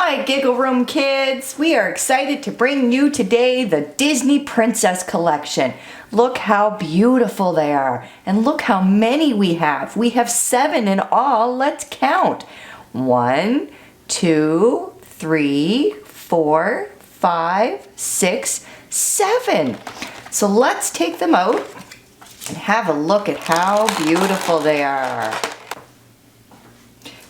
Hi Giggle Room kids! We are excited to bring you today the Disney Princess Collection. Look how beautiful they are and look how many we have. We have 7 in all. Let's count. 1, 2, 3, 4, 5, 6, 7. So let's take them out and have a look at how beautiful they are.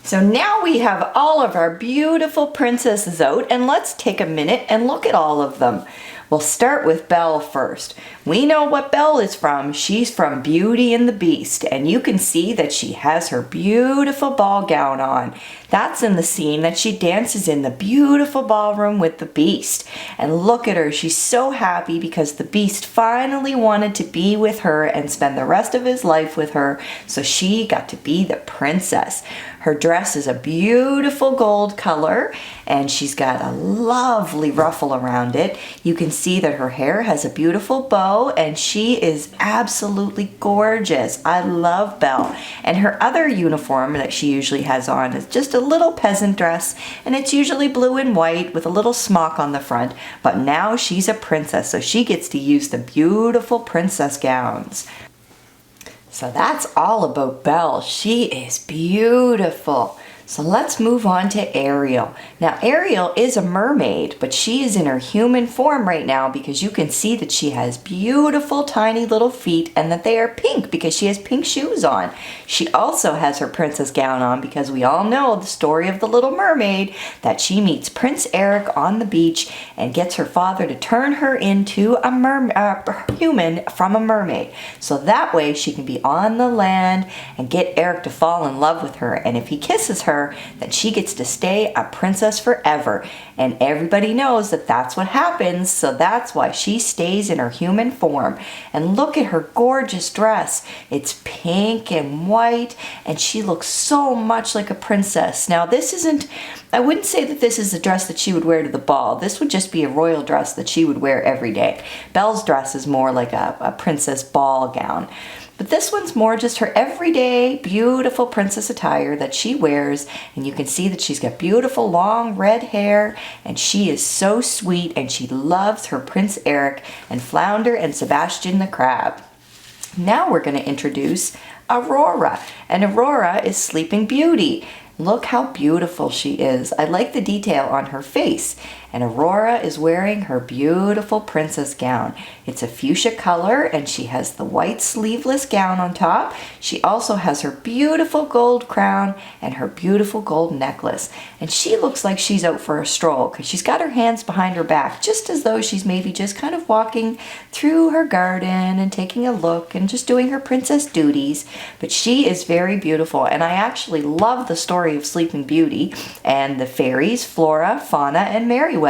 So now we have all of our beautiful princesses out, and let's take a minute and look at all of them. We'll start with Belle first. We know what Belle is from. She's from Beauty and the Beast, and you can see that she has her beautiful ball gown on. That's in the scene that she dances in the beautiful ballroom with the Beast. And look at her, she's so happy because the Beast finally wanted to be with her and spend the rest of his life with her, so she got to be the princess. Her dress is a beautiful gold color, and she's got a lovely ruffle around it. You can see that her hair has a beautiful bow, and she is absolutely gorgeous. I love Belle. And her other uniform that she usually has on is just a little peasant dress, and it's usually blue and white with a little smock on the front. But now she's a princess, so she gets to use the beautiful princess gowns. So that's all about Belle. She is beautiful. So let's move on to Ariel. Now Ariel is a mermaid, but she is in her human form right now because you can see that she has beautiful tiny little feet and that they are pink because she has pink shoes on. She also has her princess gown on because we all know the story of the Little Mermaid, that she meets Prince Eric on the beach and gets her father to turn her into a human from a mermaid. So that way she can be on the land and get Eric to fall in love with her. And if he kisses her, that she gets to stay a princess forever. And everybody knows that that's what happens, so that's why she stays in her human form. And look at her gorgeous dress. It's pink and white, and she looks so much like a princess. Now this isn't, I wouldn't say that this is a dress that she would wear to the ball. This would just be a royal dress that she would wear every day. Belle's dress is more like a princess ball gown. But this one's more just her everyday, beautiful princess attire that she wears. And you can see that she's got beautiful long red hair. And she is so sweet, and she loves her Prince Eric and Flounder and Sebastian the Crab. Now we're going to introduce Aurora. And Aurora is Sleeping Beauty. Look how beautiful she is. I like the detail on her face. And Aurora is wearing her beautiful princess gown. It's a fuchsia color, and she has the white sleeveless gown on top. She also has her beautiful gold crown and her beautiful gold necklace. And she looks like she's out for a stroll because she's got her hands behind her back, just as though she's maybe just kind of walking through her garden and taking a look and just doing her princess duties. But she is very beautiful, and I actually love the story of Sleeping Beauty and the fairies, Flora, Fauna, and Merryweather.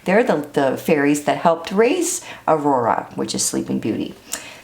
They're the fairies that helped raise Aurora, which is Sleeping Beauty.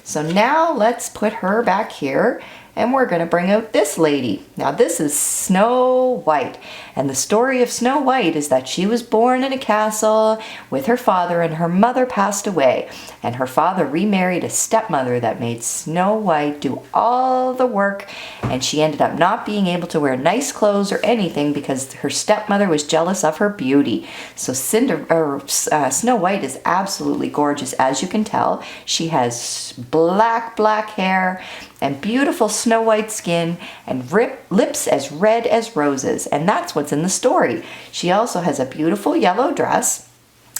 So now let's put her back here, and we're going to bring out this lady. Now this is Snow White, and the story of Snow White is that she was born in a castle with her father, and her mother passed away, and her father remarried a stepmother that made Snow White do all the work, and she ended up not being able to wear nice clothes or anything because her stepmother was jealous of her beauty. So Snow White is absolutely gorgeous, as you can tell. She has black hair and beautiful snow white skin and lips as red as roses, and that's what's in the story. She also has a beautiful yellow dress,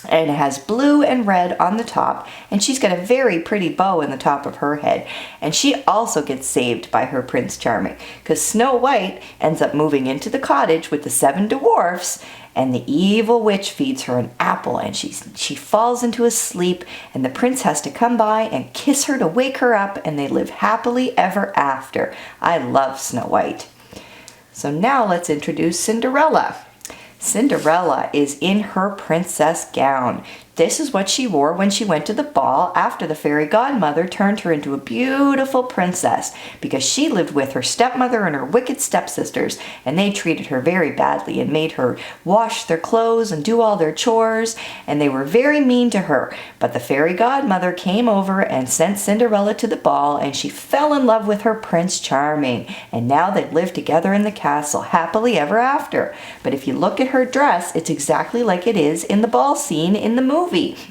and it has blue and red on the top, and she's got a very pretty bow in the top of her head. And she also gets saved by her Prince Charming, because Snow White ends up moving into the cottage with the 7 dwarfs, and the evil witch feeds her an apple, and she falls into a sleep, and the prince has to come by and kiss her to wake her up, and they live happily ever after. I love Snow White. So now let's introduce Cinderella. Cinderella is in her princess gown. This is what she wore when she went to the ball after the fairy godmother turned her into a beautiful princess, because she lived with her stepmother and her wicked stepsisters, and they treated her very badly and made her wash their clothes and do all their chores, and they were very mean to her. But the fairy godmother came over and sent Cinderella to the ball, and she fell in love with her Prince Charming, and now they live together in the castle happily ever after. But if you look at her dress, it's exactly like it is in the ball scene in the movie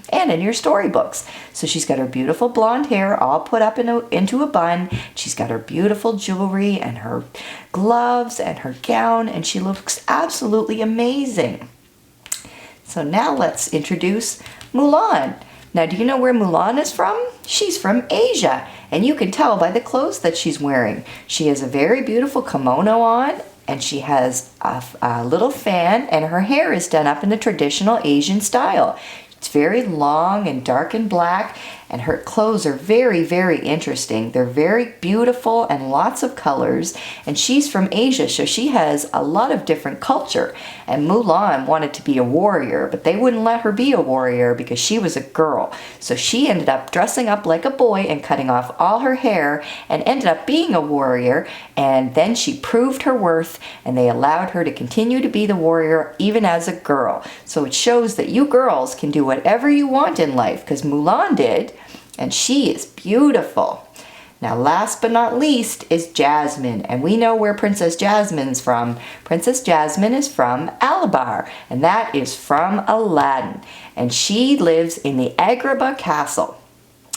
and in your storybooks. So she's got her beautiful blonde hair all put up into a bun. She's got her beautiful jewelry and her gloves and her gown, and she looks absolutely amazing. So now let's introduce Mulan. Now, do you know where Mulan is from? She's from Asia, and you can tell by the clothes that she's wearing. She has a very beautiful kimono on, and she has a little fan, and her hair is done up in the traditional Asian style. It's very long and dark and black, and her clothes are very, very interesting. They're very beautiful and lots of colors, and she's from Asia, so she has a lot of different culture. And Mulan wanted to be a warrior, but they wouldn't let her be a warrior because she was a girl. So she ended up dressing up like a boy and cutting off all her hair and ended up being a warrior, and then she proved her worth, and they allowed her to continue to be the warrior even as a girl. So it shows that you girls can do whatever you want in life, because Mulan did, and she is beautiful. Now, last but not least is Jasmine, and we know where Princess Jasmine's from. Princess Jasmine is from Alabar, and that is from Aladdin, and she lives in the Agrabah castle.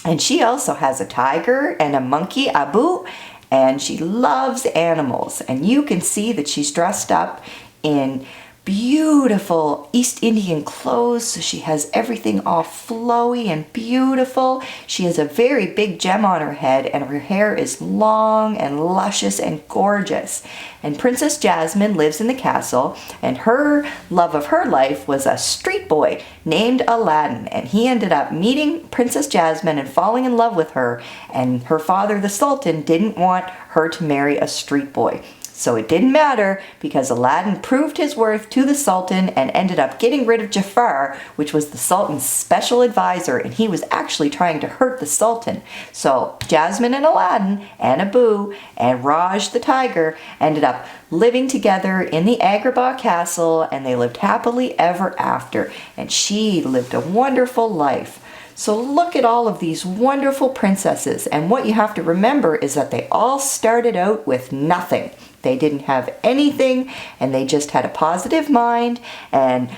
And she also has a tiger and a monkey, Abu, and she loves animals. And you can see that she's dressed up in beautiful East Indian clothes. So she has everything all flowy and beautiful. She has a very big gem on her head, and her hair is long and luscious and gorgeous. And Princess Jasmine lives in the castle, and her love of her life was a street boy named Aladdin, and he ended up meeting Princess Jasmine and falling in love with her, and her father, the Sultan, didn't want her to marry a street boy. So it didn't matter, because Aladdin proved his worth to the Sultan and ended up getting rid of Jafar, which was the Sultan's special advisor, and he was actually trying to hurt the Sultan. So Jasmine and Aladdin and Abu and Raj the tiger ended up living together in the Agrabah castle, and they lived happily ever after, and she lived a wonderful life. So look at all of these wonderful princesses, and what you have to remember is that they all started out with nothing. They didn't have anything, and they just had a positive mind and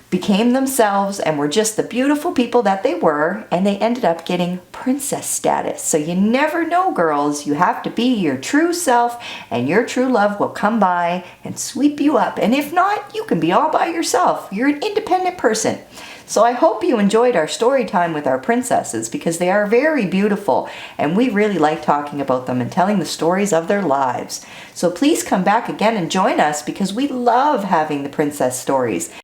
became themselves and were just the beautiful people that they were, and they ended up getting princess status. So you never know, girls. You have to be your true self, and your true love will come by and sweep you up. And if not, you can be all by yourself. You're an independent person. So I hope you enjoyed our story time with our princesses, because they are very beautiful, and we really like talking about them and telling the stories of their lives. So please come back again and join us, because we love having the princess stories.